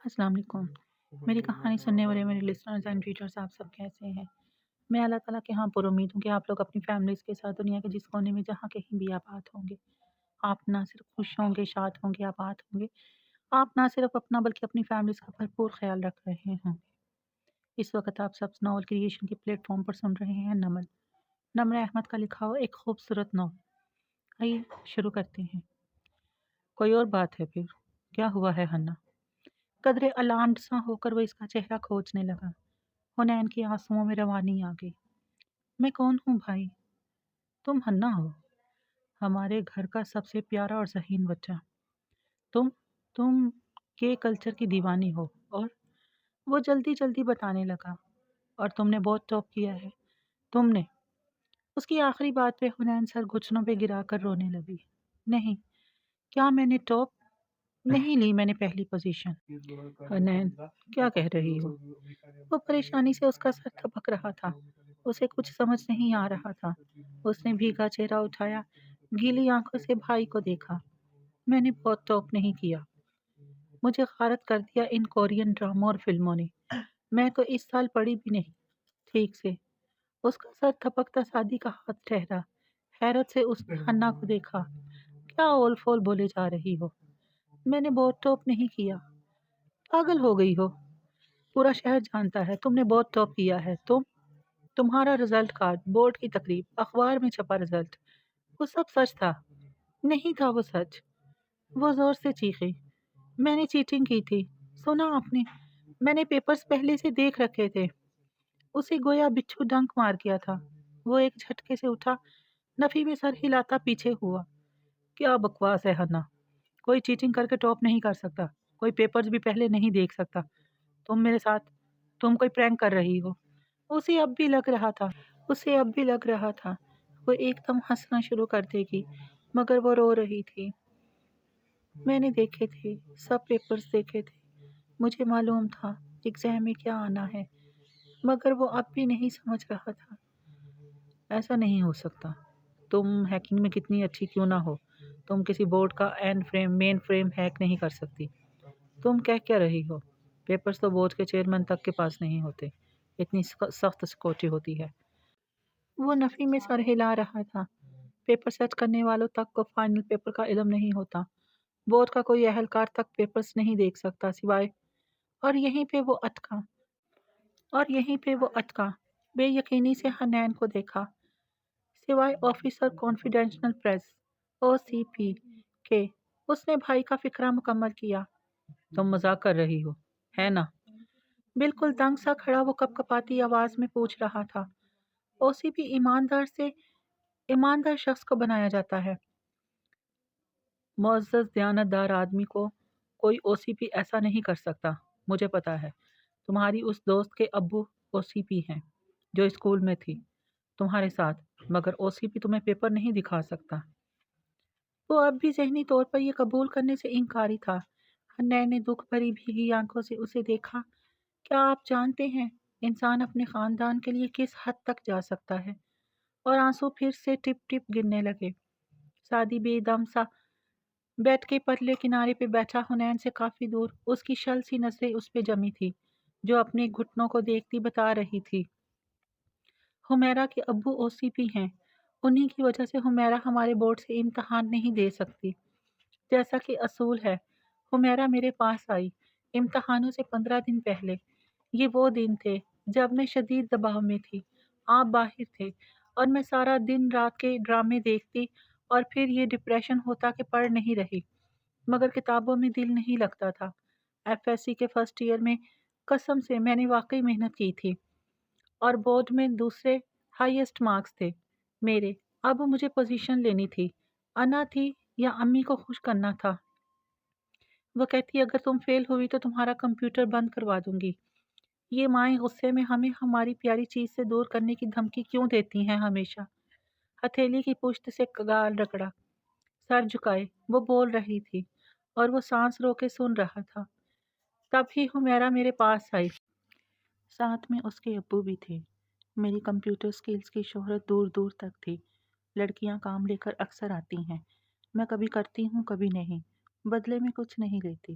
السلام علیکم۔ میری کہانی سننے والے میرے لسنرز اینڈ ریڈرز آپ سب کیسے ہیں؟ میں اللہ تعالیٰ کے ہاں پر امید ہوں کہ آپ لوگ اپنی فیملیز کے ساتھ دنیا کے جس کونے میں جہاں کہیں بھی آباد ہوں گے، آپ نہ صرف خوش ہوں گے، شاد ہوں گے، آباد ہوں گے، آپ نہ صرف اپنا بلکہ اپنی فیملیز کا بھرپور خیال رکھ رہے ہوں گے۔ اس وقت آپ سب ناول کریشن کے پلیٹ فارم پر سن رہے ہیں نمر احمد کا لکھا ہوا ایک خوبصورت ناول۔ آئیے شروع کرتے ہیں۔ کوئی اور بات ہے پھر؟ کیا ہوا ہے ہنا؟ قدرے الارمڈ سا ہو کر وہ اس کا چہرہ کھوجنے لگا۔ حنین کی آنسوؤں میں روانی آ گئی۔ میں کون ہوں بھائی؟ تم ہنا ہو، ہمارے گھر کا سب سے پیارا اور ذہین بچہ۔ تم کے کلچر کی دیوانی ہو، اور وہ جلدی جلدی بتانے لگا، اور تم نے بہت ٹاپ کیا ہے۔ تم نے اس کی آخری بات پہ حنین سر گھٹنوں پہ گرا کر رونے لگی۔ نہیں، کیا میں نے ٹاپ نہیں لی؟ میں نے پہلی پوزیشن۔ حنین، کیا کہہ رہی ہو؟ وہ پریشانی سے اس کا سر تھپک رہا تھا۔ اسے کچھ سمجھ نہیں آ رہا تھا۔ اس نے بھیگا چہرہ اٹھایا، گیلی آنکھوں سے بھائی کو دیکھا۔ میں نے بہت ٹاپ نہیں کیا، مجھے غارت کر دیا ان کورین ڈراموں اور فلموں نے۔ میں تو اس سال پڑھی بھی نہیں ٹھیک سے۔ اس کا سر تھپکتا سادی کا ہاتھ ٹھہرا۔ حیرت سے اس نے حنا کو دیکھا۔ کیا اول فول بولے جا رہی ہو؟ میں نے بہت ٹاپ نہیں کیا۔ پاگل ہو گئی ہو؟ پورا شہر جانتا ہے تم نے بہت ٹاپ کیا ہے۔ تمہارا رزلٹ کارڈ، بورڈ کی تقریب، اخبار میں چھپا رزلٹ، وہ سب سچ تھا۔ نہیں تھا وہ سچ۔ وہ زور سے چیخی۔ میں نے چیٹنگ کی تھی، سنا آپ نے؟ میں نے پیپرز پہلے سے دیکھ رکھے تھے۔ اسے گویا بچھو ڈنک مار گیا تھا۔ وہ ایک جھٹکے سے اٹھا، نفی میں سر ہلاتا پیچھے ہوا۔ کیا بکواس ہے ہنا، کوئی چیٹنگ کر کے ٹاپ نہیں کر سکتا، کوئی پیپرز بھی پہلے نہیں دیکھ سکتا۔ تم میرے ساتھ، تم کوئی پرینک کر رہی ہو۔ اسے اب بھی لگ رہا تھا وہ ایک دم ہنسنا شروع کر دے گی، مگر وہ رو رہی تھی۔ میں نے دیکھے تھے، سب پیپرز دیکھے تھے، مجھے معلوم تھا ایگزام میں کیا آنا ہے، مگر وہ اب بھی نہیں سمجھ رہا تھا۔ ایسا نہیں ہو سکتا، تم ہیکنگ میں کتنی اچھی کیوں نہ ہو، تم کسی بورڈ کا مین فریم ہیک نہیں کر سکتی۔ تم کہہ کیا رہی ہو؟ پیپرز تو بورڈ کے چیئرمین تک کے پاس نہیں ہوتے، اتنی سخت سیکورٹی ہوتی ہے۔ وہ نفی میں سر ہلا رہا تھا۔ پیپر سیٹ کرنے والوں تک کو فائنل پیپر کا علم نہیں ہوتا، بورڈ کا کوئی اہلکار تک پیپرز نہیں دیکھ سکتا سوائے، اور یہیں پہ وہ اٹکا، بے یقینی سے حنین کو دیکھا۔ سوائے آفیسر کانفیڈینشیل پریس OCP کے، اس نے بھائی کا فکرہ مکمل کیا۔ تم مذاق کر رہی ہو، ہے نا؟ بالکل دنگ سا کھڑا وہ کپ کپاتی آواز میں پوچھ رہا تھا۔ OCP ایماندار شخص کو بنایا جاتا ہے۔ معزز دیانت دار آدمی کو کوئی OCP ایسا نہیں کر سکتا۔ مجھے پتا ہے، تمہاری اس دوست کے ابو OCP ہیں جو اسکول میں تھی تمہارے ساتھ، مگر OCP تمہیں پیپر نہیں دکھا سکتا۔ وہ اب بھی ذہنی طور پر یہ قبول کرنے سے انکاری تھا۔ حنین نے دکھ بھری بھیگی آنکھوں سے اسے دیکھا۔ کیا آپ جانتے ہیں انسان اپنے خاندان کے لیے کس حد تک جا سکتا ہے؟ اور آنسو پھر سے ٹپ ٹپ گرنے لگے۔ سادی بے دم سا بیڈ کے پتلے کنارے پہ بیٹھا حنین سے کافی دور، اس کی شل سی نظریں اس پہ جمی تھی جو اپنے گھٹنوں کو دیکھتی بتا رہی تھی، حمیرہ کے ابو OCP ہیں، انہی کی وجہ سے حمیرہ ہمارے بورڈ سے امتحان نہیں دے سکتی۔ جیسا کہ اصول ہے، حمیرہ میرے پاس آئی امتحانوں سے 15 دن پہلے۔ یہ وہ دن تھے جب میں شدید دباؤ میں تھی، آپ باہر تھے، اور میں سارا دن رات کے ڈرامے دیکھتی، اور پھر یہ ڈپریشن ہوتا کہ پڑھ نہیں رہی، مگر کتابوں میں دل نہیں لگتا تھا۔ FSC کے فرسٹ ایئر میں قسم سے میں نے واقعی محنت کی تھی، اور بورڈ میں دوسرے ہائیسٹ مارکس تھے میرے۔ اب مجھے پوزیشن لینی تھی، انا تھی یا امی کو خوش کرنا تھا۔ وہ کہتی اگر تم فیل ہوئی تو تمہارا کمپیوٹر بند کروا دوں گی۔ یہ مائیں غصے میں ہمیں ہماری پیاری چیز سے دور کرنے کی دھمکی کیوں دیتی ہیں ہمیشہ؟ ہتھیلی کی پشت سے گال رگڑا، سر جھکائے وہ بول رہی تھی، اور وہ سانس رو کے سن رہا تھا۔ تب ہی حمیرہ میرے پاس آئی، ساتھ میں اس کے ابو بھی تھے۔ میری کمپیوٹر سکلز کی شہرت دور دور تک تھی۔ لڑکیاں کام لے کر اکثر آتی ہیں، میں کبھی کرتی ہوں کبھی نہیں، بدلے میں کچھ نہیں لیتی،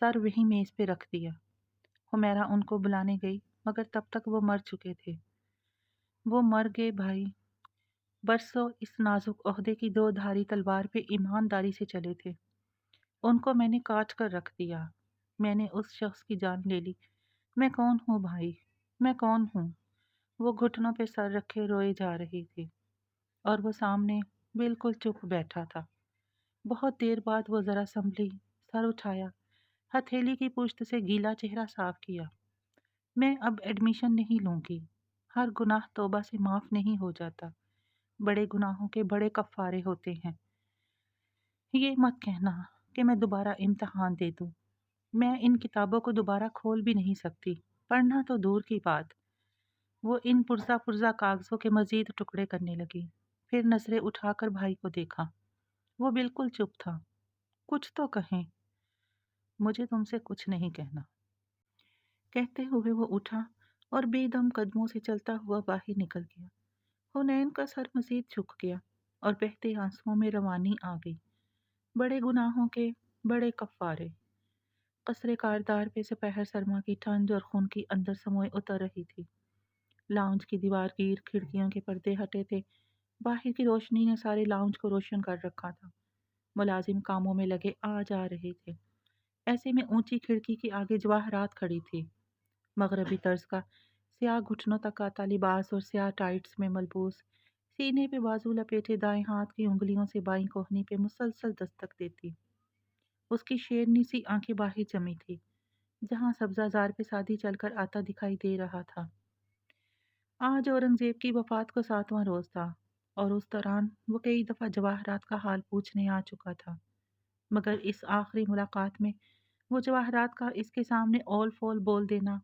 سر وہیں میز پہ رکھ دیا۔ حمیرہ ان کو بلانے گئی مگر تب تک وہ مر چکے تھے۔ وہ مر گئے بھائی، برسوں اس نازک عہدے کی دو دھاری تلوار پہ ایمانداری سے چلے تھے۔ ان کو میں نے کاٹ کر رکھ دیا، میں نے اس شخص کی جان لے لی۔ میں کون ہوں بھائی، میں کون ہوں؟ وہ گھٹنوں پہ سر رکھے روئے جا رہی تھی اور وہ سامنے بالکل چپ بیٹھا تھا۔ بہت دیر بعد وہ ذرا سنبھلی، سر اٹھایا، ہتھیلی کی پشت سے گیلا چہرہ صاف کیا۔ میں اب ایڈمیشن نہیں لوں گی، ہر گناہ توبہ سے معاف نہیں ہو جاتا، بڑے گناہوں کے بڑے کفارے ہوتے ہیں۔ یہ مت کہنا کہ میں دوبارہ امتحان دے دوں، میں ان کتابوں کو دوبارہ کھول بھی نہیں سکتی، پڑھنا تو دور کی بات۔ وہ ان پرزا پرزا کاغذوں کے مزید ٹکڑے کرنے لگی، پھر نظریں اٹھا کر بھائی کو دیکھا۔ وہ بالکل چپ تھا۔ کچھ تو کہیں۔ مجھے تم سے کچھ نہیں کہنا، کہتے ہوئے وہ اٹھا اور بے دم قدموں سے چلتا ہوا باہر نکل گیا۔ حنین کا سر مزید جھک گیا اور بہتے آنسوؤں میں روانی آ گئی۔ بڑے گناہوں کے بڑے کفارے۔ قصر کاردار پہ سپہر سرما کی ٹھنڈ اور خون کی اندر سموئے اتر رہی تھی۔ لاؤنج کی دیوار گیر، کھڑکیوں کے پردے ہٹے تھے، باہر کی روشنی نے سارے لاؤنج کو روشن کر رکھا تھا۔ ملازم کاموں میں لگے آ جا رہے تھے۔ ایسے میں اونچی کھڑکی کے آگے جواہرات کھڑی تھی، مغربی طرز کا سیاہ گھٹنوں تک آتا لباس اور سیاہ ٹائٹس میں ملبوس، سینے پہ بازو لپیٹے، دائیں ہاتھ کی انگلیوں سے بائیں کوہنی پہ مسلسل دستک دیتی۔ اس کی شیرنی سی آنکھیں باہر جمی تھی، جہاں سبزہ زار پہ سادی چل کر آتا دکھائی دے رہا تھا۔ آج اورنگزیب کی وفات کو 7واں روز تھا اور اس دوران وہ کئی دفعہ جواہرات کا حال پوچھنے آ چکا تھا، مگر اس آخری ملاقات میں وہ جواہرات کا اس کے سامنے اول فول بول دینا،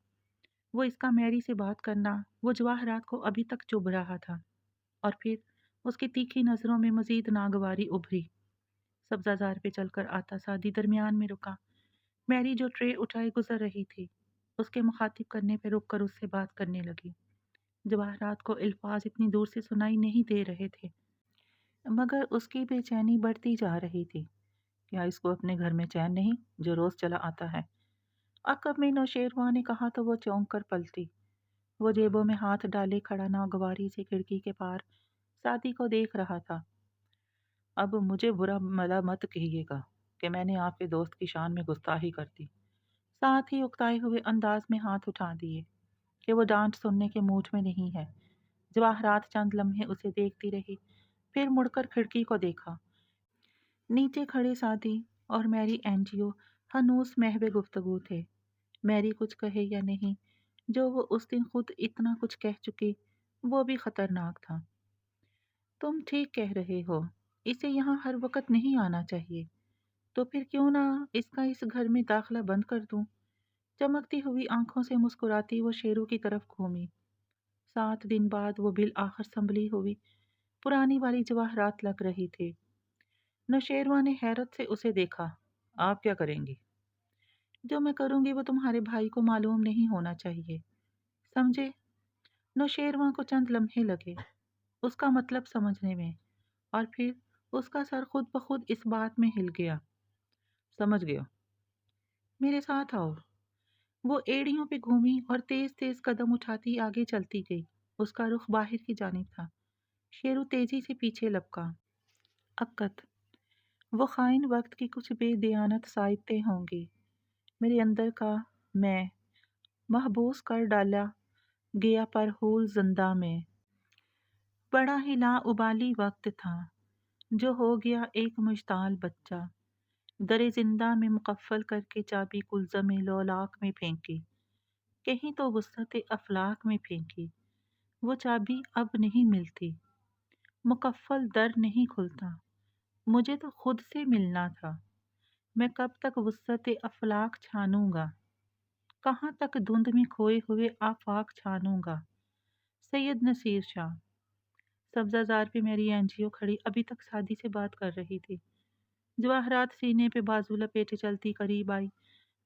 وہ اس کا میری سے بات کرنا، وہ جواہرات کو ابھی تک چبھ رہا تھا۔ اور پھر اس کی تیکھی نظروں میں مزید ناگواری ابھری۔ سبزہ زار پہ چل کر آتا سادی درمیان میں رکا۔ میری جو ٹرے اٹھائے گزر رہی تھی، اس کے مخاطب کرنے پہ رک کر اس سے بات کرنے لگی۔ جواہرات کو الفاظ اتنی دور سے سنائی نہیں دے رہے تھے، مگر اس کی بے چینی بڑھتی جا رہی تھی۔ کیا اس کو اپنے گھر میں چین نہیں جو روز چلا آتا ہے؟ عقب میں نوشیروان نے کہا تو وہ چونک کر پلٹی۔ وہ جیبوں میں ہاتھ ڈالے کھڑا ناگواری سے کھڑکی کے پار سادی کو دیکھ رہا تھا۔ اب مجھے برا ملا مت کہیے گا کہ میں نے آپ کے دوست کی شان میں گستاخی کر دی۔ ساتھ ہی اکتائے ہوئے انداز میں ہاتھ اٹھا دیے کہ وہ ڈانٹ سننے کے موڈ میں نہیں ہے۔ جواہرات چند لمحے اسے دیکھتی رہی، پھر مڑ کر کھڑکی کو دیکھا۔ نیچے کھڑے سادی اور میری اینجیو ہنوز محو گفتگو تھے۔ میری کچھ کہے یا نہیں، جو وہ اس دن خود اتنا کچھ کہہ چکی، وہ بھی خطرناک تھا۔ تم ٹھیک کہہ رہے ہو، اسے یہاں ہر وقت نہیں آنا چاہیے، تو پھر کیوں نہ اس کا اس گھر میں داخلہ بند کر دوں؟ چمکتی ہوئی آنکھوں سے مسکراتی وہ شیرو کی طرف گھومی۔ 7 دن بعد وہ بالآخر سنبھلی ہوئی پرانی والی جواہرات لگ رہی تھی۔ نوشیروان نے حیرت سے اسے دیکھا۔ آپ کیا کریں گی؟ جو میں کروں گی وہ تمہارے بھائی کو معلوم نہیں ہونا چاہیے، سمجھے؟ نوشیروان کو چند لمحے لگے اس کا مطلب سمجھنے میں، اور پھر اس کا سر خود بخود اس بات میں ہل گیا۔ سمجھ گیا۔ میرے ساتھ آؤ۔ وہ ایڑیوں پہ گھومی اور تیز تیز قدم اٹھاتی آگے چلتی گئی۔ اس کا رخ باہر کی جانب تھا۔ شیرو تیزی سے پیچھے لپکا۔ اکت، وہ خائن وقت کی کچھ بے دیانت سائتیں ہوں گی۔ میرے اندر کا میں محبوس کر ڈالا گیا پرہول زندہ میں۔ بڑا ہی لا ابالی وقت تھا جو ہو گیا ایک مشتعل بچہ۔ در زندہ میں مقفل کر کے چابی کلزم لولاک میں پھینکی، کہیں تو وسعت افلاک میں پھینکی۔ وہ چابی اب نہیں ملتی، مقفل در نہیں کھلتا، مجھے تو خود سے ملنا تھا۔ میں کب تک وسعت افلاک چھانوں گا، کہاں تک دھند میں کھوئے ہوئے آفاق چھانوں گا۔ سید نصیر شاہ۔ سبزہ زار پہ میری اینجیو کھڑی ابھی تک سادی سے بات کر رہی تھی۔ جواہرات سینے پہ بازو لپیٹے چلتی قریب آئی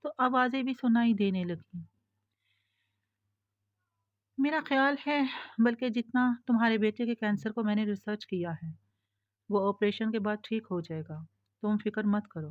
تو آوازیں بھی سنائی دینے لگیں۔ میرا خیال ہے، بلکہ جتنا تمہارے بیٹے کے کینسر کو میں نے ریسرچ کیا ہے، وہ آپریشن کے بعد ٹھیک ہو جائے گا، تم فکر مت کرو۔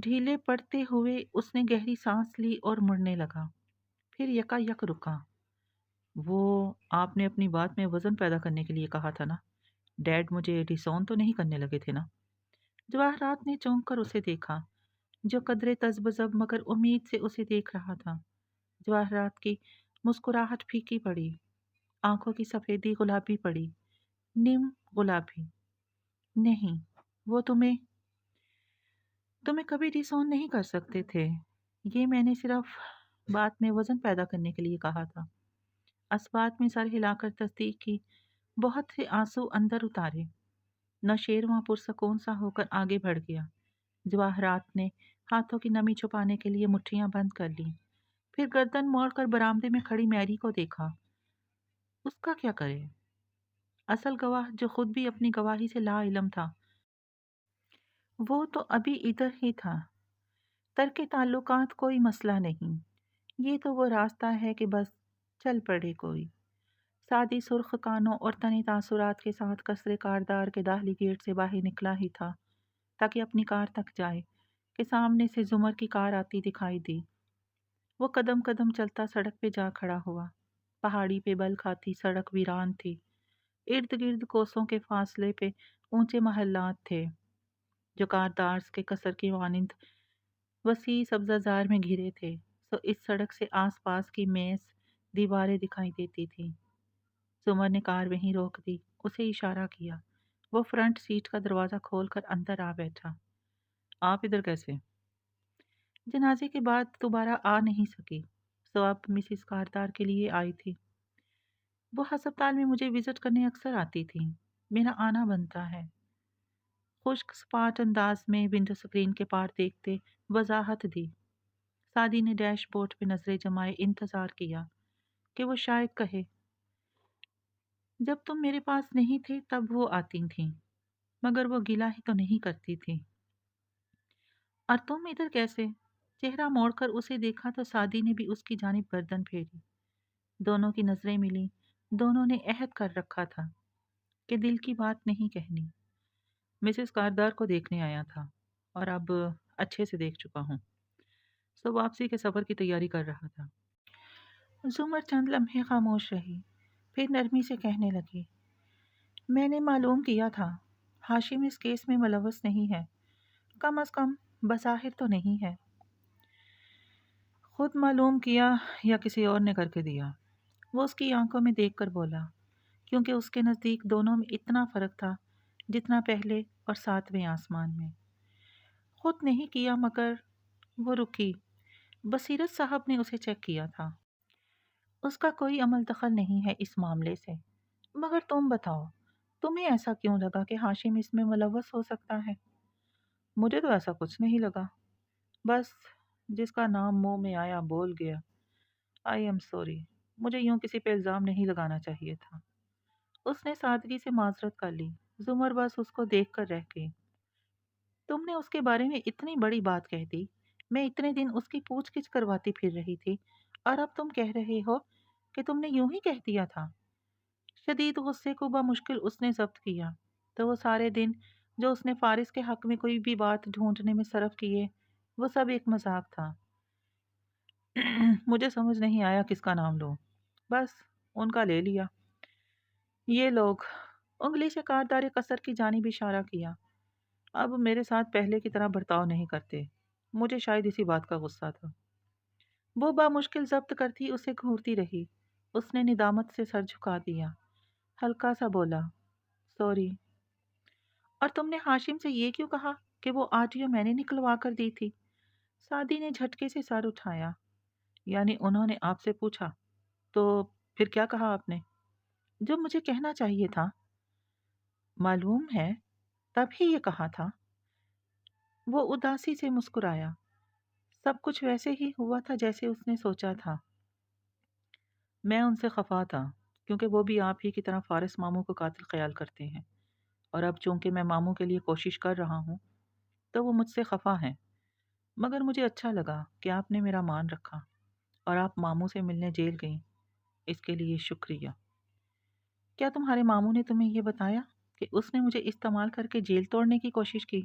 ڈھیلے پڑتے ہوئے اس نے گہری سانس لی اور مڑنے لگا، پھر یکا یک رکا۔ وہ آپ نے اپنی بات میں وزن پیدا کرنے کے لیے کہا تھا نا؟ ڈیڈ مجھے ڈسون تو نہیں کرنے لگے تھے نا؟ جواہرات نے چونک کر اسے دیکھا، جو قدرے تذبذب مگر امید سے اسے دیکھ رہا تھا۔ جواہرات کی مسکراہٹ پھیکی پڑی، آنکھوں کی سفیدی گلابی پڑی، نیم گلابی۔ نہیں، وہ تمہیں کبھی ڈسون نہیں کر سکتے تھے۔ یہ میں نے صرف بات میں وزن پیدا کرنے کے لیے کہا تھا۔ اسبات میں سر ہلا کر تصدیق کی، بہت سے آنسو اندر اتارے۔ نوشیروان پرسکون سا ہو کر آگے بڑھ گیا۔ جواہرات نے ہاتھوں کی نمی چھپانے کے لیے مٹھیاں بند کر لیں، پھر گردن موڑ کر برآمدے میں کھڑی میری کو دیکھا۔ اس کا کیا کرے؟ اصل گواہ جو خود بھی اپنی گواہی سے لا علم تھا، وہ تو ابھی ادھر ہی تھا۔ ترک تعلقات کوئی مسئلہ نہیں، یہ تو وہ راستہ ہے کہ بس چل پڑے کوئی۔ سادی سرخ کانوں اور تنی تاثرات کے ساتھ قصر کاردار کے داخلی گیٹ سے باہر نکلا ہی تھا تاکہ اپنی کار تک جائے کہ سامنے سے زمر کی کار آتی دکھائی دی۔ وہ قدم قدم چلتا سڑک پہ جا کھڑا ہوا۔ پہاڑی پہ بل کھاتی سڑک ویران تھی، ارد گرد کوسوں کے فاصلے پہ اونچے محلات تھے جو کاردارز کے قصر کی مانند وسیع سبزہ زار میں گھرے تھے۔ سو اس سڑک سے آس پاس کی میز دیواریں دکھائی دیتی تھیں۔ زمر نے کار وہیں روک دی، اسے اشارہ کیا۔ وہ فرنٹ سیٹ کا دروازہ کھول کر اندر آ بیٹھا۔ آپ ادھر کیسے؟ جنازے کے بعد دوبارہ آ نہیں سکی، سو اب مسز کاردار کے لیے آئی تھی۔ وہ ہسپتال میں مجھے وزٹ کرنے اکثر آتی تھیں، میرا آنا بنتا ہے۔ خشک سپاٹ انداز میں ونڈو سکرین کے پار دیکھتے وضاحت دی۔ سادی نے ڈیش بورڈ پہ نظریں جمائے انتظار کیا کہ وہ شاید کہے، جب تم میرے پاس نہیں تھے تب وہ آتی تھیں، مگر وہ گلہ ہی تو نہیں کرتی تھی۔ اور تم ادھر کیسے؟ چہرہ موڑ کر اسے دیکھا تو سادی نے بھی اس کی جانب گردن پھیری۔ دونوں کی نظریں ملی، دونوں نے عہد کر رکھا تھا کہ دل کی بات نہیں کہنی۔ مسز کاردار کو دیکھنے آیا تھا اور اب اچھے سے دیکھ چکا ہوں، سو واپسی کے سفر کی تیاری کر رہا تھا۔ زمر چند لمحے خاموش رہی، پھر نرمی سے کہنے لگی، میں نے معلوم کیا تھا ہاشم اس کیس میں ملوث نہیں ہے، کم از کم بظاہر تو نہیں ہے۔ خود معلوم کیا یا کسی اور نے کر کے دیا؟ وہ اس کی آنکھوں میں دیکھ کر بولا، کیونکہ اس کے نزدیک دونوں میں اتنا فرق تھا جتنا پہلے اور ساتویں آسمان میں۔ خود نہیں کیا، مگر وہ رکی۔ بصیرت صاحب نے اسے چیک کیا تھا، اس کا کوئی عمل دخل نہیں ہے اس معاملے سے۔ مگر تم بتاؤ، تمہیں ایسا کیوں لگا کہ ہاشم اس میں ملوث ہو سکتا ہے؟ مجھے تو ایسا کچھ نہیں لگا، بس جس کا نام منہ میں آیا بول گیا۔ آئی ایم سوری، مجھے یوں کسی پہ الزام نہیں لگانا چاہیے تھا۔ اس نے سادگی سے معذرت کر لی۔ زمر بس اس کو دیکھ کر رہ گئی۔ تم نے اس کے بارے میں اتنی بڑی بات کہہ دی، میں اتنے دن اس کی پوچھ گچھ کرواتی پھر رہی تھی، اور اب تم کہہ رہے ہو کہ تم نے یوں ہی کہہ دیا تھا۔ شدید غصے کو بمشکل اس نے ضبط کیا، تو وہ سارے دن جو اس نے فارس کے حق میں کوئی بھی بات ڈھونڈنے میں صرف کیے، وہ سب ایک مذاق تھا۔ مجھے سمجھ نہیں آیا کس کا نام لوں، بس ان کا لے لیا۔ یہ لوگ انگلی سے کاردار قصر کی جانب اشارہ کیا، اب میرے ساتھ پہلے کی طرح برتاؤ نہیں کرتے، مجھے شاید اسی بات کا غصہ تھا۔ وہ بامشکل ضبط کرتی اسے گھورتی رہی۔ اس نے ندامت سے سر جھکا دیا، ہلکا سا بولا، سوری۔ اور تم نے ہاشم سے یہ کیوں کہا کہ وہ آڈیو میں نے نکلوا کر دی تھی؟ سادی نے جھٹکے سے سر اٹھایا۔ یعنی انہوں نے آپ سے پوچھا تو پھر کیا کہا آپ نے؟ جو مجھے کہنا چاہیے تھا۔ معلوم ہے تب ہی یہ کہا تھا۔ وہ اداسی سے مسکرایا۔ سب کچھ ویسے ہی ہوا تھا جیسے اس نے سوچا تھا۔ میں ان سے خفا تھا کیونکہ وہ بھی آپ ہی کی طرح فارس ماموں کو قاتل خیال کرتے ہیں، اور اب چونکہ میں ماموں کے لیے کوشش کر رہا ہوں تو وہ مجھ سے خفا ہیں، مگر مجھے اچھا لگا کہ آپ نے میرا مان رکھا اور آپ ماموں سے ملنے جیل گئیں، اس کے لیے شکریہ۔ کیا تمہارے ماموں نے تمہیں یہ بتایا کہ اس نے مجھے استعمال کر کے جیل توڑنے کی کوشش کی؟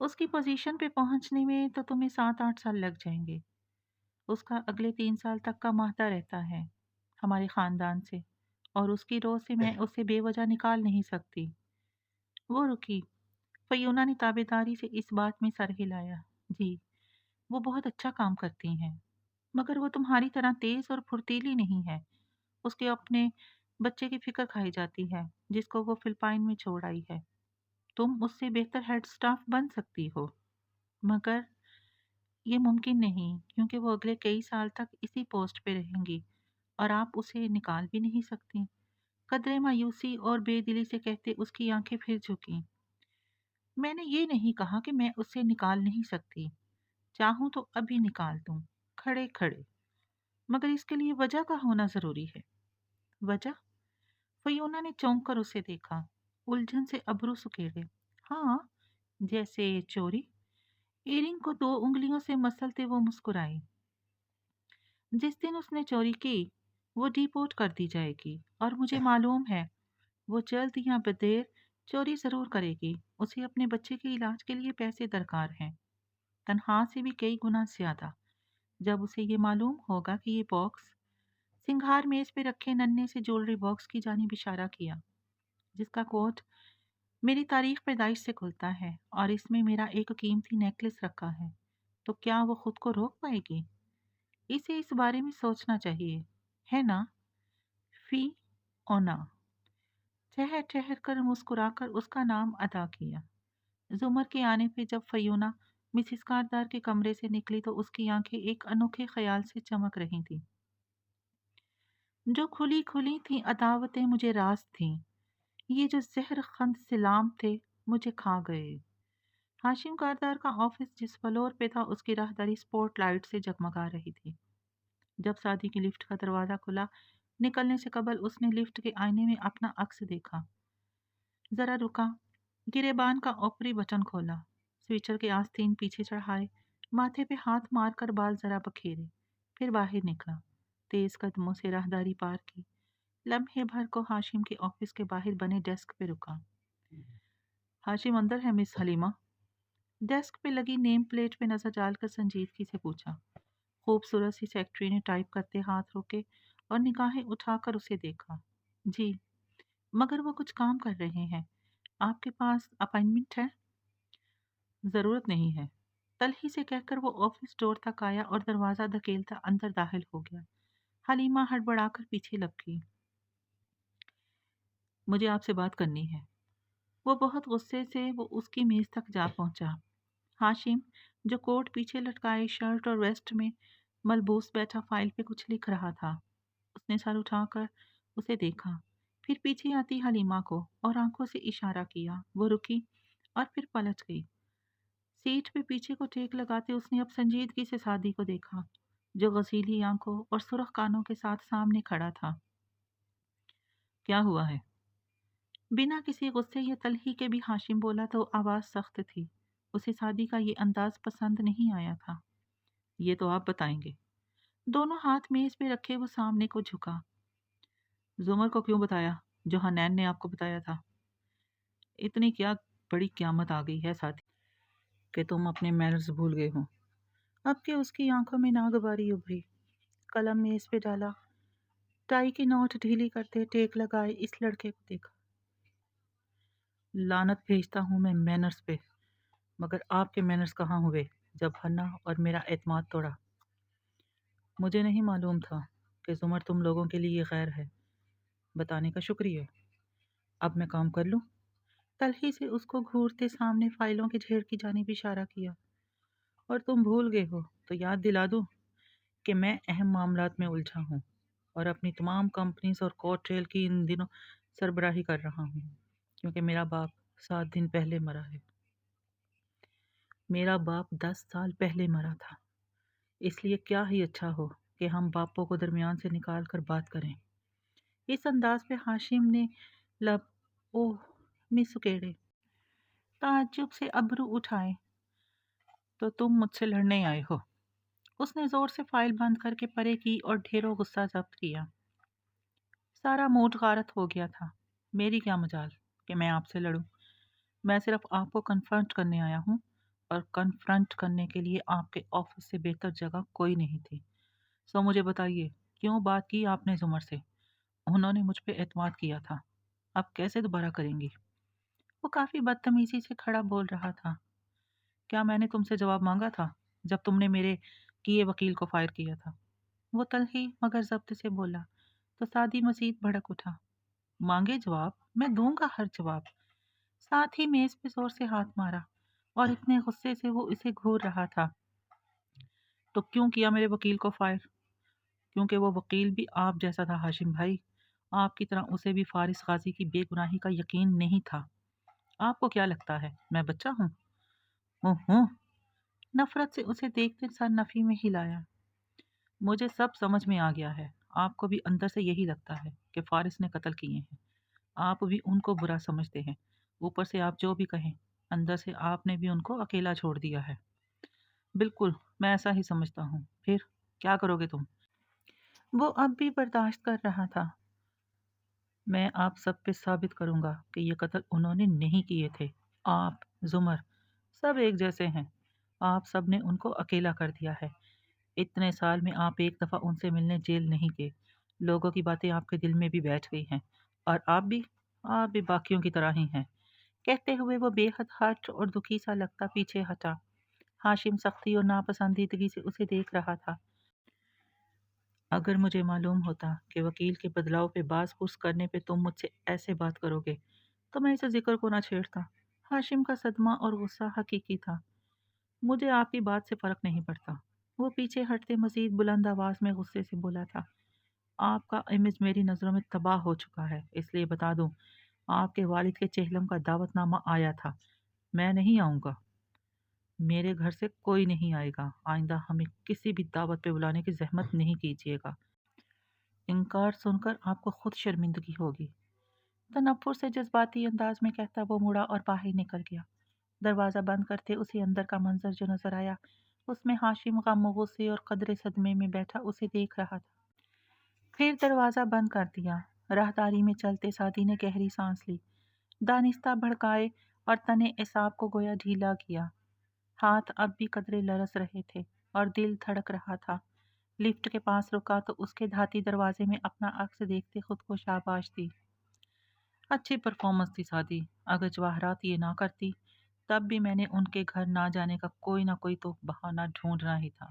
اس کی پوزیشن پہ پہنچنے میں تو تمہیں 7-8 سال لگ جائیں گے۔ اس کا اگلے 3 سال تک کا معاہدہ رہتا ہے ہمارے خاندان سے، اور اس کی رو سے میں اسے بے وجہ نکال نہیں سکتی۔ وہ رکی۔ فیونا نے تابے داری سے اس بات میں سر ہلایا۔ جی، وہ بہت اچھا کام کرتی ہیں، مگر وہ تمہاری طرح تیز اور پھرتیلی نہیں ہے۔ اس کے اپنے بچے کی فکر کھائی جاتی ہے جس کو وہ فلپائن میں چھوڑ آئی ہے۔ تم اس سے بہتر ہیڈ سٹاف بن سکتی ہو، مگر یہ ممکن نہیں کیونکہ وہ اگلے کئی سال تک اسی پوسٹ پہ رہیں گی اور آپ اسے نکال بھی نہیں سکتی۔ قدرے مایوسی اور بے دلی سے کہتے اس کی آنکھیں پھر جھکیں۔ میں نے یہ نہیں کہا کہ میں اسے نکال نہیں سکتی، چاہوں تو ابھی نکال دوں، کھڑے کھڑے، مگر اس کے لیے وجہ کا ہونا ضروری ہے۔ وجہ؟ فیونا نے چونک کر اسے دیکھا، الجھن سے ابرو سکیڑے۔ ہاں، جیسے چوری۔ ایرنگ کو 2 انگلیوں سے مسلتے وہ مسکرائی۔ جس دن اس نے چوری کی وہ ڈیپورٹ کر دی جائے گی، اور مجھے معلوم ہے وہ جلد یا بدیر چوری ضرور کرے گی۔ اسے اپنے بچے کے علاج کے لیے پیسے درکار ہیں، تنخواہ سے بھی کئی گنا زیادہ۔ جب اسے یہ معلوم ہوگا کہ یہ باکس، سنگھار میز پہ رکھے ننھے سے جولری باکس کی جانب اشارہ کیا، جس کا کوٹ میری تاریخ پیدائش سے کھلتا ہے اور اس میں میرا ایک قیمتی نیکلس رکھا ہے، تو کیا وہ خود کو روک پائے گی؟ اسے اس بارے میں سوچنا چاہیے، ہے نا؟ فی اونا ٹھہر ٹھہر کر مسکرا کر اس کا نام ادا کیا۔ زمر کے آنے پہ جب فیونا مسز کاردار کے کمرے سے نکلی تو اس کی آنکھیں ایک انوکھے خیال سے چمک رہی تھیں۔ جو کھلی کھلی تھیں عداوتیں مجھے راست تھیں، یہ جو زہر خند سلام تھے مجھے کھا گئے۔ ہاشم کاردار کا آفس جس فلور پہ تھا اس کی راہداری سپوٹ لائٹ سے جگمگا رہی تھی۔ جب سادی کی لفٹ کا دروازہ کھلا، نکلنے سے قبل اس نے لفٹ کے آئینے میں اپنا عکس دیکھا، ذرا رکا، گریبان کا اوپری بٹن کھولا، سویچر کے آستین پیچھے چڑھائے، ماتھے پہ ہاتھ مار کر بال ذرا بکھیرے، پھر باہر نکلا، تیز قدموں سے راہداری پار کی، لمحے بھر کو ہاشم کے آفس کے باہر بنے ڈیسک پہ رکا۔ ہاشم اندر ہے مس حلیمہ؟ ڈیسک پہ لگی نیم پلیٹ پہ نظر ڈال کر سنجیدگی سے پوچھا۔ خوبصورت سی سیکرٹری نے ٹائپ کرتے ہاتھ روکے اور نگاہیں اٹھا کر اسے دیکھا۔ جی، مگر وہ کچھ کام کر رہے ہیں۔ آپ کے پاس اپائنٹمنٹ ہے؟ ضرورت نہیں ہے، تلخی سے کہہ کر وہ آفس ڈور تک آیا اور دروازہ دھکیلتا اندر داخل ہو گیا۔ حلیمہ ہڑبڑا کر پیچھے لپکی۔ مجھے آپ سے بات کرنی ہے۔ وہ بہت غصے سے وہ اس کی میز تک جا پہنچا۔ ہاشم جو کوٹ پیچھے لٹکائے شرٹ اور ویسٹ میں ملبوس بیٹھا فائل پہ کچھ لکھ رہا تھا، اس نے سر اٹھا کر اسے دیکھا، پھر پیچھے آتی حلیمہ کو اور آنکھوں سے اشارہ کیا۔ وہ رکی اور پھر پلٹ گئی۔ سیٹ پہ پیچھے کو ٹیک لگاتے اس نے اب سنجیدگی سے سادی کو دیکھا جو غزیلی آنکھوں اور سرخ کانوں کے ساتھ سامنے کھڑا تھا۔ کیا ہوا ہے؟ بنا کسی غصے یا تلخی کے بھی ہاشم بولا تو آواز سخت تھی۔ اسے سادی کا یہ انداز پسند نہیں آیا تھا۔ یہ تو آپ بتائیں گے۔ دونوں ہاتھ میز پہ رکھے وہ سامنے کو جھکا۔ زمر کو کیوں بتایا جو حنین نے آپ کو بتایا تھا؟ اتنی کیا بڑی قیامت آ گئی ہے ساتھی کہ تم اپنے مینرز بھول گئے ہو؟ اب کہ اس کی آنکھوں میں ناگواری ابھری، قلم میز پہ ڈالا، ٹائی کی نوٹ ڈھیلی کرتے ٹیک لگائے اس لڑکے کو دیکھا۔ لعنت بھیجتا ہوں میں مینرز پہ، مگر آپ کے مینرز کہاں ہوئے جب ہنا اور میرا اعتماد توڑا؟ مجھے نہیں معلوم تھا کہ زمر تم لوگوں کے لیے غیر ہے، بتانے کا شکریہ۔ اب میں کام کر لوں؟ تلخی سے اس کو گھورتے سامنے فائلوں کے ڈھیر کی جانب اشارہ کیا۔ اور تم بھول گئے ہو تو یاد دلا دوں کہ میں اہم معاملات میں الجھا ہوں اور اپنی تمام کمپنیز اور کورٹ ٹریل کی ان دنوں سربراہی کر رہا ہوں، کیونکہ میرا باپ 7 دن پہلے مرا ہے۔ میرا باپ 10 سال پہلے مرا تھا، اس لیے کیا ہی اچھا ہو کہ ہم باپوں کو درمیان سے نکال کر بات کریں۔ اس انداز پہ ہاشم نے لب اوہ میں سکیڑے، تعجب سے ابرو اٹھائے۔ تو تم مجھ سے لڑنے آئے ہو؟ اس نے زور سے فائل بند کر کے پرے کی اور ڈھیروں غصہ ضبط کیا۔ سارا موڈ غارت ہو گیا تھا۔ میری کیا مجال کہ میں آپ سے لڑوں؟ میں صرف آپ کو کنفرنٹ کرنے آیا ہوں اور کنفرنٹ کرنے کے لیے آپ کے آفس سے بہتر جگہ کوئی نہیں تھی۔ سو مجھے بتائیے، کیوں بات کی آپ نے زمر سے؟ انہوں نے مجھ پہ اعتماد کیا تھا، اب کیسے دوبارہ کریں گی؟ وہ کافی بدتمیزی سے کھڑا بول رہا تھا۔ کیا میں نے تم سے جواب مانگا تھا جب تم نے میرے کیے وکیل کو فائر کیا تھا؟ وہ تلخی مگر ضبط سے بولا تو سعدی مزید بھڑک اٹھا۔ مانگے جواب؟ میں دوں گا ہر جواب۔ ساتھ ہی میز پہ زور سے ہاتھ مارا اور اتنے غصے سے وہ اسے گھور رہا تھا۔ تو کیوں کیا میرے وکیل کو فائر؟ کیونکہ وہ وکیل بھی آپ جیسا تھا ہاشم بھائی، آپ کی طرح اسے بھی فارس غازی کی بے گناہی کا یقین نہیں تھا۔ آپ کو کیا لگتا ہے میں بچہ ہوں؟ ہوں۔ نفرت سے اسے دیکھتے سر نفی میں ہلایا۔ مجھے سب سمجھ میں آ گیا ہے، آپ کو بھی اندر سے یہی لگتا ہے کہ فارس نے قتل کیے ہیں، آپ بھی ان کو برا سمجھتے ہیں، اوپر سے آپ جو بھی کہیں، اندر سے آپ نے بھی ان کو اکیلا چھوڑ دیا ہے۔ بالکل، میں ایسا ہی سمجھتا ہوں۔ پھر کیا کرو گے تم؟ وہ اب بھی برداشت کر رہا تھا۔ میں آپ سب پہ ثابت کروں گا کہ یہ قتل انہوں نے نہیں کیے تھے۔ آپ، زمر، سب ایک جیسے ہیں۔ آپ سب نے ان کو اکیلا کر دیا ہے۔ اتنے سال میں آپ ایک دفعہ ان سے ملنے جیل نہیں گئے۔ لوگوں کی باتیں آپ کے دل میں بھی بیٹھ گئی ہیں، اور آپ بھی باقیوں کی طرح ہی ہیں۔ کہتے ہوئے وہ بے حد ہرٹ اور دکھی سا لگتا پیچھے ہٹا۔ ہاشم سختی اور ناپسندیدگی سے اسے دیکھ رہا تھا۔ اگر مجھے معلوم ہوتا کہ وکیل کے بدلاؤ پہ باز پرس کرنے پہ تم مجھ سے ایسے بات کرو گے تو میں اسے ذکر کو نہ چھیڑتا۔ ہاشم کا صدمہ اور غصہ حقیقی تھا۔ مجھے آپ کی بات سے فرق نہیں پڑتا، وہ پیچھے ہٹتے مزید بلند آواز میں غصے سے بولا تھا۔ آپ کا امیج میری نظروں میں تباہ ہو چکا ہے، اس لیے بتا دوں، آپ کے والد کے چہلم کا دعوت نامہ آیا تھا، میں نہیں آؤں گا۔ میرے گھر سے کوئی نہیں آئے گا، آئندہ ہمیں کسی بھی دعوت پہ بلانے کی زحمت نہیں کیجیے گا۔ انکار سن کر آپ کو خود شرمندگی ہوگی۔ تنفر سے جذباتی انداز میں کہتا وہ مڑا اور باہر نکل گیا۔ دروازہ بند کرتے اسے اندر کا منظر جو نظر آیا، اس میں ہاشم غم و غصے اور قدرے صدمے میں بیٹھا اسے دیکھ رہا تھا۔ پھر دروازہ بند کر دیا۔ راہداری میں چلتے سعدی نے گہری سانس لی، دانستہ بھڑکائے اور تنے اعصاب کو گویا ڈھیلا کیا۔ ہاتھ اب بھی قدرے لرز رہے تھے اور دل دھڑک رہا تھا۔ لفٹ کے پاس رکا تو اس کے دھاتی دروازے میں اپنا عکس دیکھتے خود کو شاباش دی۔ اچھی پرفارمنس تھی سعدی، اگر جواہرات یہ نہ کرتی تب بھی میں نے ان کے گھر نہ جانے کا کوئی نہ کوئی تو بہانہ ڈھونڈنا ہی تھا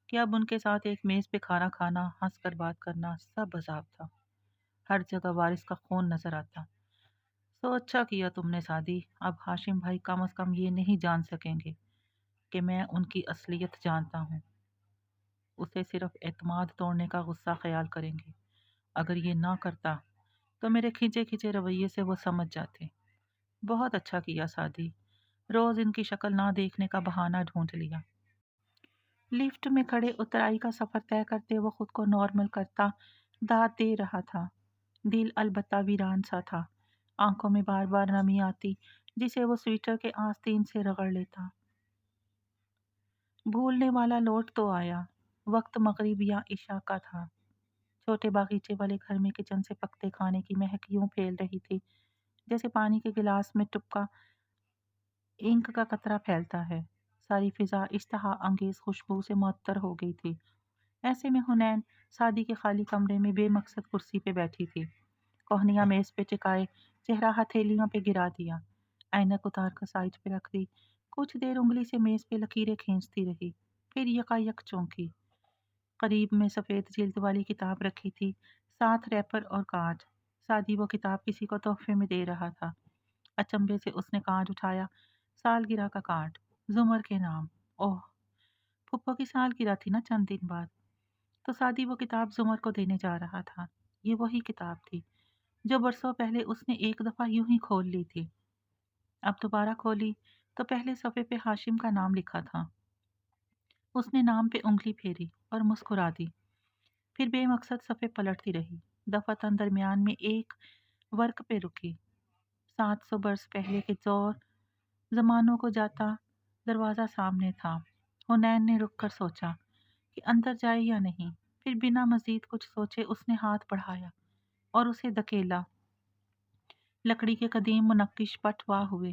کہ اب ان کے ساتھ ایک میز پہ کھانا کھانا، ہنس کر بات کرنا سب عذاب تھا۔ ہر جگہ وارث کا خون نظر آتا۔ سو اچھا کیا تم نے سعدی، اب ہاشم بھائی کم از کم یہ نہیں جان سکیں گے کہ میں ان کی اصلیت جانتا ہوں۔ اسے صرف اعتماد توڑنے کا غصہ خیال کریں گے، اگر یہ نہ کرتا تو میرے کھنچے کھنچے رویے سے وہ سمجھ جاتے۔ بہت اچھا کیا سعدی، روز ان کی شکل نہ دیکھنے کا بہانہ ڈھونڈ لیا۔ لفٹ میں کھڑے اترائی کا سفر طے کرتے وہ خود کو نارمل کرتا داد دے رہا تھا۔ دل البتہ ویران سا تھا، آنکھوں میں بار بار نمی آتی جسے وہ سویٹر کے آستین سے رگڑ لیتا۔ بھولنے والا لوٹ تو آیا، وقت مغرب یا عشاء کا تھا۔ چھوٹے باغیچے والے گھر میں کچن سے پکتے کھانے کی مہک یوں پھیل رہی تھی جیسے پانی کے گلاس میں ٹپکا انک کا قطرہ پھیلتا ہے۔ ساری فضا اشتہا انگیز خوشبو سے معطر ہو گئی تھی۔ ایسے میں حنین سعدی کے خالی کمرے میں بے مقصد کرسی پہ بیٹھی تھی، کوہنیاں میز پہ ٹکائے، چہرہ ہتھیلیوں پہ گرا دیا، اینک اتار کر سائڈ پہ رکھ دی۔ کچھ دیر انگلی سے میز پہ لکیریں کھینچتی رہی، پھر یکایک چونکی۔ قریب میں سفید جلد والی کتاب رکھی تھی، ساتھ ریپر اور کارڈ۔ سعدی وہ کتاب کسی کو تحفے میں دے رہا تھا۔ اچنبے سے اس نے کارڈ اٹھایا، سالگرہ کا کارڈ، زمر کے نام۔ اوہ، پھپھو کی سالگرہ تھی نا چند دن بعد، تو سعدی وہ کتاب زمر کو دینے جا رہا تھا۔ یہ وہی کتاب تھی جو برسوں پہلے اس نے ایک دفعہ یوں ہی کھول لی تھی۔ اب دوبارہ کھولی تو پہلے صفحے پہ ہاشم کا نام لکھا تھا۔ اس نے نام پہ انگلی پھیری اور مسکرا دی، پھر بے مقصد صفحے پلٹتی رہی، دفعتاً درمیان میں ایک ورق پہ رکی۔ 700 برس پہلے کے زور زمانوں کو جاتا دروازہ سامنے تھا۔ حنین نے رک کر سوچا کہ اندر جائے یا نہیں، پھر بنا مزید کچھ سوچے اس نے ہاتھ بڑھایا اور اسے دھکیلا۔ لکڑی کے قدیم منقش پٹ واہ ہوئے،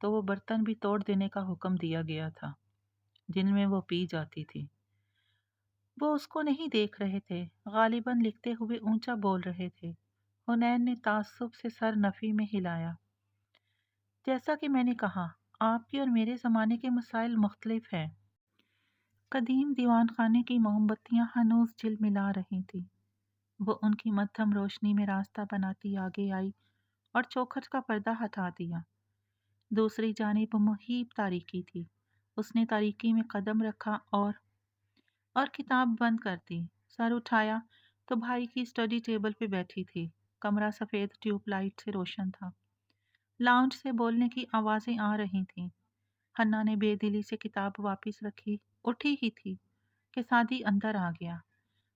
تو وہ برتن بھی توڑ دینے کا حکم دیا گیا تھا جن میں وہ پی جاتی تھی۔ وہ اس کو نہیں دیکھ رہے تھے، غالباً لکھتے ہوئے اونچا بول رہے تھے۔ حنین نے تعصب سے سر نفی میں ہلایا۔ جیسا کہ میں نے کہا، آپ کے اور میرے زمانے کے مسائل مختلف ہیں۔ قدیم دیوان خانے کی موم بتیاں ہنوز جھلملا رہی تھیں۔ وہ ان کی مدھم روشنی میں راستہ بناتی آگے آئی اور چوکھٹ کا پردہ ہٹا دیا۔ دوسری جانب محیط تاریکی تھی۔ اس نے تاریکی میں قدم رکھا اور کتاب بند کر دی۔ سر اٹھایا تو بھائی کی اسٹڈی ٹیبل پہ بیٹھی تھی۔ کمرہ سفید ٹیوب لائٹ سے روشن تھا۔ لاؤنج سے بولنے کی آوازیں آ رہی تھیں۔ حنا نے بے دلی سے کتاب واپس رکھی، اٹھی ہی تھی کہ سعدی اندر آ گیا۔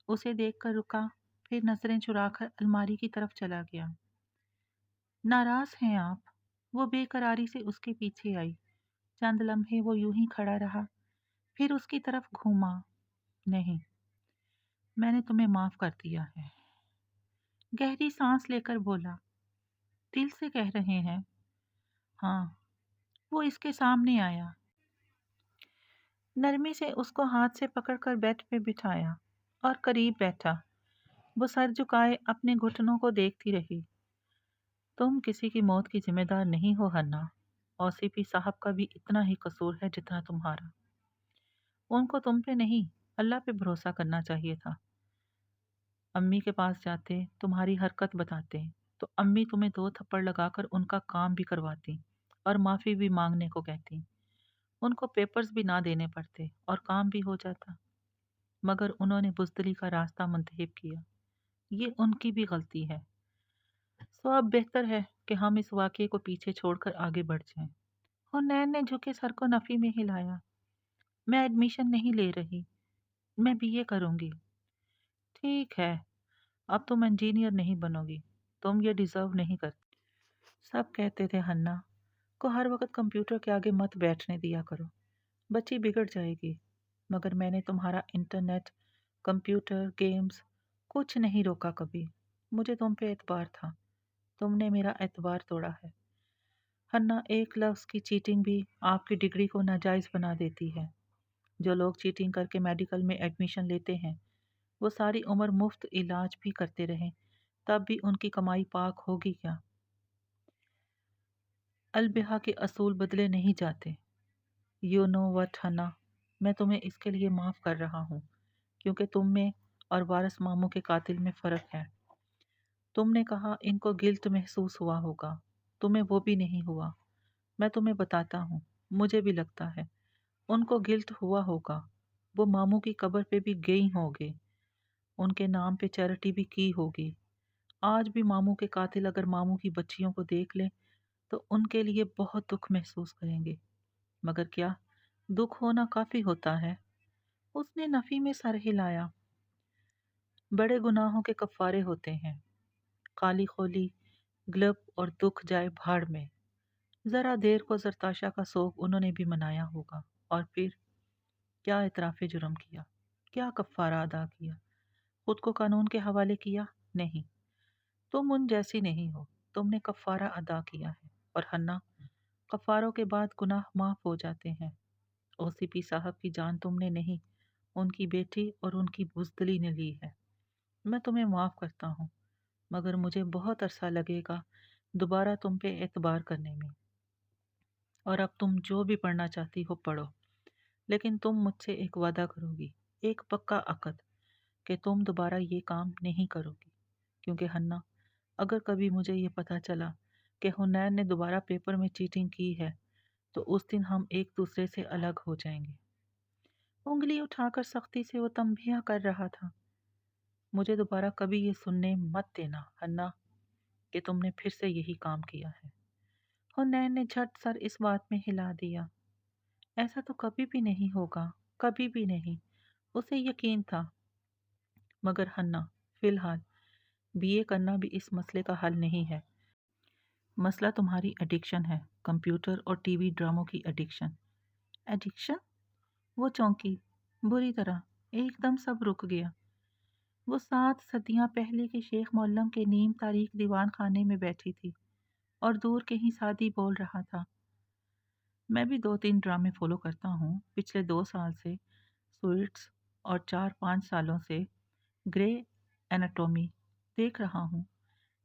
اسے دیکھ کر رکا، پھر نظریں چرا کر الماری کی طرف چلا گیا۔ ناراض ہیں آپ؟ وہ بے قراری سے اس کے پیچھے آئی۔ چند لمحے وہ یوں ہی کھڑا رہا، پھر اس کی طرف گھوما۔ نہیں، میں نے تمہیں معاف کر دیا ہے۔ گہری سانس لے کر بولا، دل سے کہہ رہے ہیں؟ ہاں۔ وہ اس کے سامنے آیا، نرمی سے اس کو ہاتھ سے پکڑ کر بیڈ پہ بٹھایا اور قریب بیٹھا۔ وہ سر جھکائے اپنے گھٹنوں کو دیکھتی رہی۔ تم کسی کی موت کی ذمہ دار نہیں ہو حنا، اور سی پی صاحب کا بھی اتنا ہی قصور ہے جتنا تمہارا۔ ان کو تم پہ نہیں، اللہ پہ بھروسہ کرنا چاہیے تھا۔ امی کے پاس جاتے، تمہاری حرکت بتاتے، تو امی تمہیں 2 تھپڑ لگا کر ان کا کام بھی کرواتی اور معافی بھی مانگنے کو کہتی۔ ان کو پیپرز بھی نہ دینے پڑتے اور کام بھی ہو جاتا، مگر انہوں نے بزدلی کا راستہ منتخب کیا۔ یہ ان کی بھی غلطی ہے۔ سو اب بہتر ہے کہ ہم اس واقعے کو پیچھے چھوڑ کر آگے بڑھ جائیں۔ حنین نے جھکے سر کو نفی میں ہلایا۔ میں ایڈمیشن نہیں لے رہی، میں بی اے کروں گی۔ ٹھیک ہے، اب تم انجینئر نہیں بنو گی، تم یہ ڈیزرو نہیں کرتی۔ سب کہتے تھے حنا کو ہر وقت کمپیوٹر کے آگے مت بیٹھنے دیا کرو، بچی بگڑ جائے گی، مگر میں نے تمہارا انٹرنیٹ، کمپیوٹر، گیمز کچھ نہیں روکا کبھی۔ مجھے تم پہ اعتبار تھا، تم نے میرا اعتبار توڑا ہے۔ حنا، ایک لفظ کی چیٹنگ بھی آپ کی ڈگری کو ناجائز بنا دیتی ہے۔ جو لوگ چیٹنگ کر کے میڈیکل میں ایڈمیشن لیتے ہیں، وہ ساری عمر مفت علاج بھی کرتے رہیں، تب بھی ان کی کمائی پاک ہوگی کیا؟ البحہ کے اصول بدلے نہیں جاتے۔ یو نو وٹ حنا، میں تمہیں اس کے لیے معاف کر رہا ہوں، کیونکہ تم میں اور وارث ماموں کے قاتل میں فرق ہے۔ تم نے کہا ان کو گلٹ محسوس ہوا ہوگا، تمہیں وہ بھی نہیں ہوا۔ میں تمہیں بتاتا ہوں، مجھے بھی لگتا ہے ان کو گلٹ ہوا ہوگا۔ وہ ماموں کی قبر پہ بھی گئی ہوں گے، ان کے نام پہ چیریٹی بھی کی ہوگی۔ آج بھی ماموں کے قاتل اگر ماموں کی بچیوں کو دیکھ لیں تو ان کے لیے بہت دکھ محسوس کریں گے، مگر کیا دکھ ہونا کافی ہوتا ہے؟ اس نے نفی میں سر ہلایا۔ بڑے گناہوں کے کفارے ہوتے ہیں، خالی خولی، گلب اور دکھ جائے بھاڑ میں۔ ذرا دیر کو زرتاشا کا سوگ انہوں نے بھی منایا ہوگا، اور پھر کیا اعتراف جرم کیا، کیا کفارہ ادا کیا، خود کو قانون کے حوالے کیا؟ نہیں، تم ان جیسی نہیں ہو، تم نے کفارہ ادا کیا ہے۔ اور حنا، کفاروں کے بعد گناہ معاف ہو جاتے ہیں۔ او سی پی صاحب کی جان تم نے نہیں، ان کی بیٹی اور ان کی بزدلی نے لی ہے۔ میں تمہیں معاف کرتا ہوں، مگر مجھے بہت عرصہ لگے گا دوبارہ تم پہ اعتبار کرنے میں۔ اور اب تم جو بھی پڑھنا چاہتی ہو پڑھو، لیکن تم مجھ سے ایک وعدہ کرو گی، ایک پکا عقد، کہ تم دوبارہ یہ کام نہیں کرو گی۔ کیونکہ حنا، اگر کبھی مجھے یہ پتہ چلا کہ حنین نے دوبارہ پیپر میں چیٹنگ کی ہے تو اس دن ہم ایک دوسرے سے الگ ہو جائیں گے۔ انگلی اٹھا کر سختی سے وہ تنبیہ کر رہا تھا۔ مجھے دوبارہ کبھی یہ سننے مت دینا حنا کہ تم نے پھر سے یہی کام کیا ہے۔ حنین نے جھٹ سر اس بات میں ہلا دیا۔ ایسا تو کبھی بھی نہیں ہوگا، کبھی بھی نہیں، اسے یقین تھا۔ مگر حنا، فی الحال بی اے کرنا بھی اس مسئلے کا حل نہیں ہے۔ مسئلہ تمہاری ایڈکشن ہے، کمپیوٹر اور ٹی وی ڈراموں کی ایڈکشن۔ ایڈکشن؟ وہ چونکی، بری طرح، ایک دم سب رک گیا۔ وہ 7 صدیاں پہلے کے شیخ معلم کے نیم تاریخ دیوان خانے میں بیٹھی تھی اور دور کہیں سعدی بول رہا تھا۔ میں بھی 2-3 ڈرامے فالو کرتا ہوں پچھلے 2 سال سے، سوئٹس، اور 4-5 سالوں سے گرے ایناٹومی دیکھ رہا ہوں۔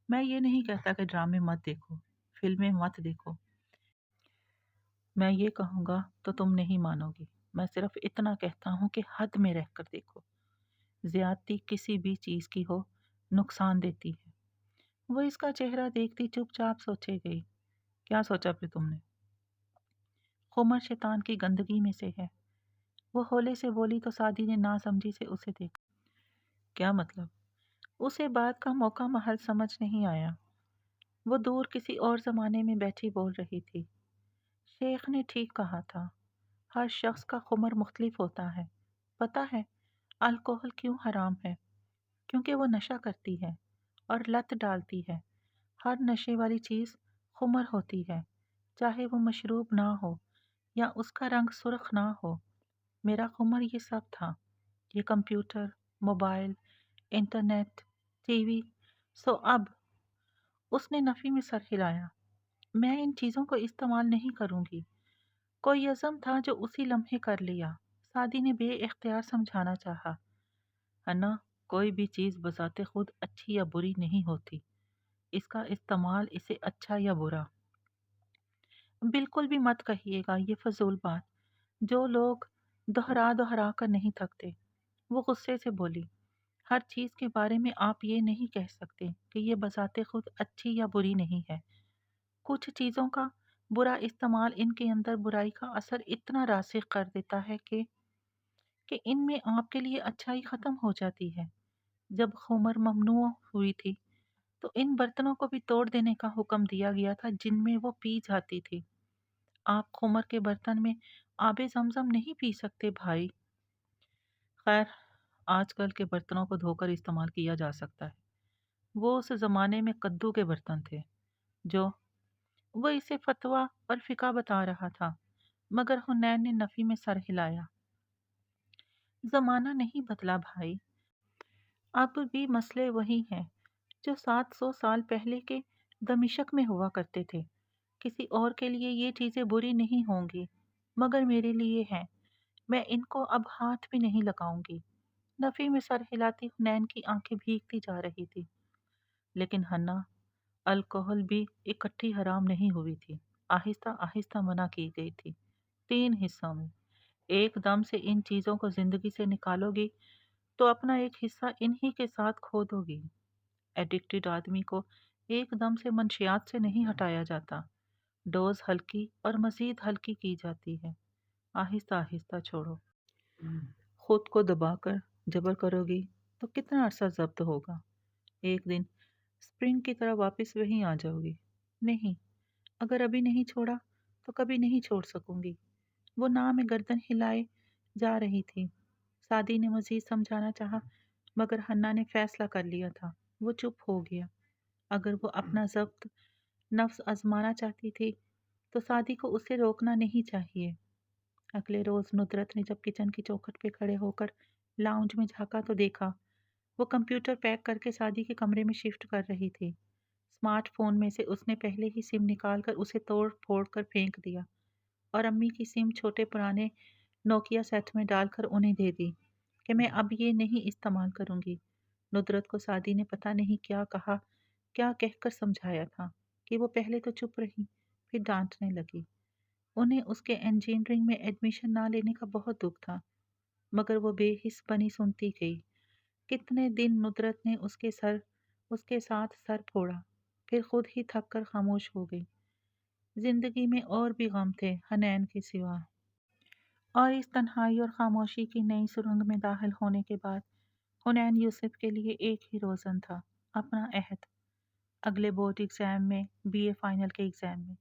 میں یہ نہیں کہتا کہ ڈرامے مت دیکھو، فلمیں مت دیکھو، میں یہ کہوں گا تو تم نہیں مانو گی۔ میں صرف اتنا کہتا ہوں کہ حد میں رہ کر دیکھو۔ زیادتی کسی بھی چیز کی ہو نقصان دیتی ہے۔ وہ اس کا چہرہ دیکھتی چپ چاپ سوچے گئی۔ کیا سوچا پھر تم نے؟ خمر شیطان کی گندگی میں سے ہے۔ وہ ہولے سے بولی تو سعدی نے ناسمجھی سے اسے دیکھا۔ کیا مطلب؟ اسے بات کا موقع محل سمجھ نہیں آیا۔ وہ دور کسی اور زمانے میں بیٹھی بول رہی تھی۔ شیخ نے ٹھیک کہا تھا، ہر شخص کا خمر مختلف ہوتا ہے۔ پتہ ہے الکوہل کیوں حرام ہے؟ کیونکہ وہ نشہ کرتی ہے اور لت ڈالتی ہے۔ ہر نشے والی چیز خمر ہوتی ہے، چاہے وہ مشروب نہ ہو یا اس کا رنگ سرخ نہ ہو۔ میرا خمر یہ سب تھا، یہ computer, mobile, internet, T V. سو اب اس نے نفی میں سر ہلایا۔ میں ان چیزوں کو استعمال نہیں کروں گی۔ کوئی عزم تھا جو اسی لمحے کر لیا۔ سعدی نے بے اختیار سمجھانا چاہا۔ انا، کوئی بھی چیز بذات خود اچھی یا بری نہیں ہوتی، اس کا استعمال اسے اچھا یا برا۔ بالکل بھی مت کہیے گا یہ فضول بات، جو لوگ دہرا کر نہیں تھکتے۔ وہ غصے سے بولی، ہر چیز کے بارے میں آپ یہ نہیں کہہ سکتے کہ یہ بذات خود اچھی یا بری نہیں ہے۔ کچھ چیزوں کا برا استعمال ان کے اندر برائی کا اثر اتنا راسخ کر دیتا ہے کہ ان میں آپ کے لیے اچھائی ختم ہو جاتی ہے۔ جب خمر ممنوع ہوئی تھی تو ان برتنوں کو بھی توڑ دینے کا حکم دیا گیا تھا جن میں وہ پی جاتی تھی۔ آپ خمر کے برتن میں آب زمزم نہیں پی سکتے بھائی۔ خیر، آج کل کے برتنوں کو دھو کر استعمال کیا جا سکتا ہے۔ وہ اس زمانے میں کدو کے برتن تھے جو وہ اسے فتویٰ اور فقہ بتا رہا تھا، مگر حنین نے نفی میں سر ہلایا۔ زمانہ نہیں بدلا بھائی، اب بھی مسئلے وہی ہیں جو 700 سال پہلے کے دمشق میں ہوا کرتے تھے۔ کسی اور کے لیے یہ چیزیں بری نہیں ہوں گی، مگر میرے لیے ہیں۔ میں ان کو اب ہاتھ بھی نہیں لگاؤں گی۔ نفی میں سر ہلاتی حنین کی آنکھیں بھیگتی جا رہی تھی۔ لیکن ہنا، الکوہل بھی اکٹھی حرام نہیں ہوئی تھی، آہستہ آہستہ منع کی گئی تھی، 3 حصوں میں۔ ایک دم سے ان چیزوں کو زندگی سے نکالو گی تو اپنا ایک حصہ انہی کے ساتھ کھو دو گی۔ ایڈکٹڈ آدمی کو ایک دم سے منشیات سے نہیں ہٹایا جاتا، ڈوز ہلکی اور مزید ہلکی کی جاتی ہے۔ آہستہ آہستہ چھوڑو۔ خود کو دبا کر جبر کرو گی تو کتنا عرصہ ضبط ہوگا؟ ایک دن اسپرنگ کی طرح واپس وہیں آ جاؤ گی۔ نہیں، اگر ابھی نہیں چھوڑا تو کبھی نہیں چھوڑ سکوں گی۔ وہ نام میں گردن ہلائے جا رہی تھی۔ سعدی نے مزید سمجھانا چاہا، مگر حنا نے فیصلہ کر لیا تھا۔ وہ چپ ہو گیا۔ اگر وہ اپنا ضبط نفس آزمانا چاہتی تھی تو سعدی کو اسے روکنا نہیں چاہیے۔ اگلے روز ندرت نے جب کچن کی چوکھٹ پہ کھڑے ہو کر لاؤنج میں جھانکا تو دیکھا وہ کمپیوٹر پیک کر کے سعدی کے کمرے میں شفٹ کر رہی تھی۔ اسمارٹ فون میں سے اس نے پہلے ہی سم نکال کر اسے توڑ پھوڑ کر پھینک دیا اور امی کی سم چھوٹے پرانے نوکیا سیٹ میں ڈال کر انہیں دے دی کہ میں اب یہ نہیں استعمال کروں گی۔ ندرت کو سعدی نے پتہ نہیں کیا کہا، کیا کہہ کر سمجھایا تھا کہ وہ پہلے تو چپ رہی، پھر ڈانٹنے لگی۔ انہیں اس کے انجینئرنگ میں ایڈمیشن نہ لینے کا بہت دکھ تھا، مگر وہ بے حس بنی سنتی گئی۔ کتنے دن ندرت نے اس کے ساتھ سر پھوڑا، پھر خود ہی تھک کر خاموش ہو گئی۔ زندگی میں اور بھی غم تھے حنین کے سوا، اور اس تنہائی اور خاموشی کی نئی سرنگ میں داخل ہونے کے بعد حنین یوسف کے لیے ایک ہی روزن تھا، اپنا عہد۔ اگلے بورڈ ایگزام میں، BA فائنل کے ایگزام میں،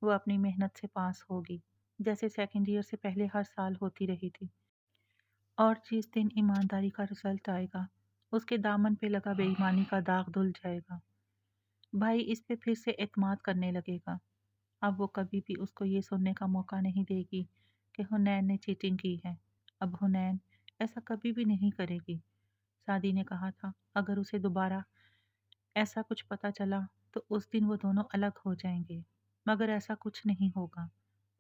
وہ اپنی محنت سے پاس ہوگی، جیسے سیکنڈ ایئر سے پہلے ہر سال ہوتی رہی تھی۔ اور جس دن ایمانداری کا رزلٹ آئے گا، اس کے دامن پہ لگا بے ایمانی کا داغ دھل جائے گا۔ بھائی اس پہ پھر سے اعتماد کرنے لگے گا۔ اب وہ کبھی بھی اس کو یہ سننے کا موقع نہیں دے گی کہ حنین نے چیٹنگ کی ہے۔ اب حنین ایسا کبھی بھی نہیں کرے گی۔ سعدی نے کہا تھا اگر اسے دوبارہ ایسا کچھ پتہ چلا تو اس دن وہ دونوں الگ ہو جائیں گے، مگر ایسا کچھ نہیں ہوگا۔